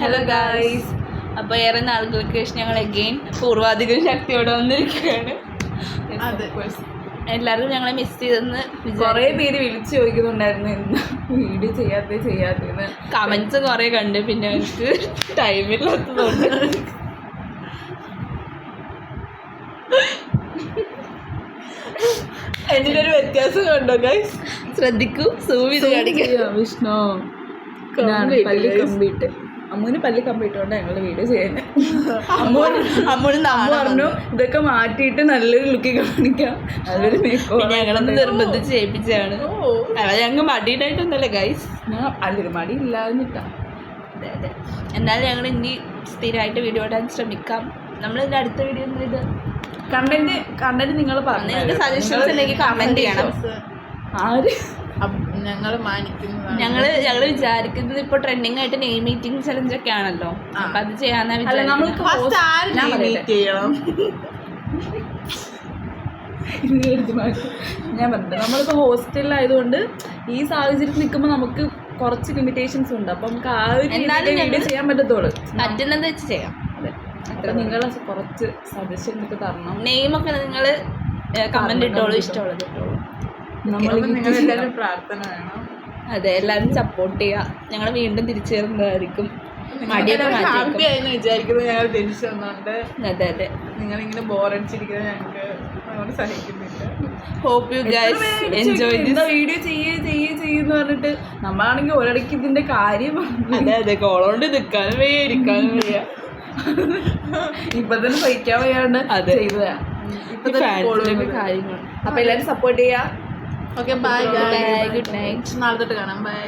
Hello guys. അപ്പോൾ ഏറെ നാളുകൾക്ക് ശേഷം ഞങ്ങൾ അഗെയിൻ പൂർവാധികം ശക്തിയോടെ വന്നിരിക്കുകയാണ്. എല്ലാവരും ഞങ്ങളെ മിസ് ചെയ്തെന്ന് കുറേ പേര് വിളിച്ചു ചോദിക്കുന്നുണ്ടായിരുന്നു എന്താ വീഡിയോ ചെയ്യാത്തതെന്ന്. കമൻസ് കുറേ കണ്ട്, പിന്നെ എനിക്ക് ടൈമില്ലാത്തതുകൊണ്ട് എന്നിട്ട് ഒരു വ്യത്യാസം കണ്ടോ ഗൈസ്? ശ്രദ്ധിക്കൂ, സൂം ചെയ്ത് കാണിക്കാം. വിഷ്ണു പല്ല് കമ്പിട്ട് അമ്മൂന് പല്ല് കമ്പിട്ടുകൊണ്ട് ഞങ്ങളുടെ വീഡിയോ ചെയ്യുന്നത്. അമ്മ പറഞ്ഞു ഇതൊക്കെ മാറ്റിയിട്ട് നല്ലൊരു ലുക്കി കാണിക്കാം, നല്ലൊരു മേക്കപ്പ്. ഞങ്ങളൊന്ന് നിർബന്ധിച്ച് ചെയ്യിപ്പിച്ചാണ്. ഞങ്ങൾ മടിയിട്ടായിട്ടൊന്നല്ലേ ഗൈസ്, ഞാൻ അല്ലൊരു മടി ഇല്ലാന്നിട്ടാ. അതെ അതെ. എന്നാലും ഞങ്ങൾ ഇനി സ്ഥിരമായിട്ട് വീഡിയോ ഇടാൻ ശ്രമിക്കാം. നമ്മളിതിൻ്റെ അടുത്ത വീഡിയോ ഇത് കണ്ടന്റ് നിങ്ങൾ പറഞ്ഞു. നിങ്ങൾക്ക് സജഷൻസ് ഉണ്ടെങ്കിൽ കമന്റ് ചെയ്യണം. ആര് ഞങ്ങള് വിചാരിക്കുന്നത് ഇപ്പൊ ട്രെൻഡിങ് ആയിട്ട് നെയിം മീറ്റിംഗ് ചലഞ്ച് ഒക്കെ ആണല്ലോ, അപ്പൊ അത് ചെയ്യാന്നാ വിചാരിക്കുന്നത്. ഞാൻ പറഞ്ഞത് നമ്മളിപ്പോ ഹോസ്റ്റലിലായതുകൊണ്ട് ഈ സാഹചര്യത്തിൽ നിൽക്കുമ്പോൾ നമുക്ക് കുറച്ച് ലിമിറ്റേഷൻസ് ഉണ്ട്. അപ്പൊ നമുക്ക് ആ ഒരു വീഡിയോ ചെയ്യാൻ പറ്റത്തുള്ളൂ. പറ്റുന്നത് വെച്ച് ചെയ്യാം. അപ്പൊ നിങ്ങൾ കുറച്ച് സജഷൻ ഒക്കെ തരണം. നെയിമൊക്കെ നിങ്ങൾ കമന്റ് ഇട്ടോളൂ, ഇഷ്ടമുള്ളത് ഇട്ടോളൂ. നിങ്ങളെല്ലാവരും പ്രാർത്ഥന വേണം. അതെ, എല്ലാവരും സപ്പോർട്ട് ചെയ്യുക. ഞങ്ങൾ വീണ്ടും തിരിച്ചു വരുന്നതായിരിക്കും. ഹാപ്പിയായെന്ന് വിചാരിക്കുന്നത് ഞങ്ങൾ തിരിച്ചു വന്നോണ്ട്. അതെ അതെ, നിങ്ങളിങ്ങനെ ബോറടിച്ചിരിക്കുന്നത് ഞങ്ങൾക്ക് അങ്ങോട്ട് സഹിക്കുന്നില്ല. Hope you guys enjoy this video ചെയ്യുന്ന പറഞ്ഞിട്ട് നമ്മളാണെങ്കിൽ ഒരിടയ്ക്ക് ഇതിന്റെ കാര്യം. അതെ അതെ, കോളോണ്ട് നിൽക്കാനും വയ്യ, ഇരിക്കാനും വയ്യ. ഇപ്പൊ തന്നെ സഹിക്കാൻ വയ്യാണ്ട് ചെയ്തതാ കാര്യങ്ങൾ. അപ്പൊ എല്ലാവരും സപ്പോർട്ട് ചെയ്യാ. Okay, bye, good night. നാളെ തൊട്ട് കാണാം. ബൈ.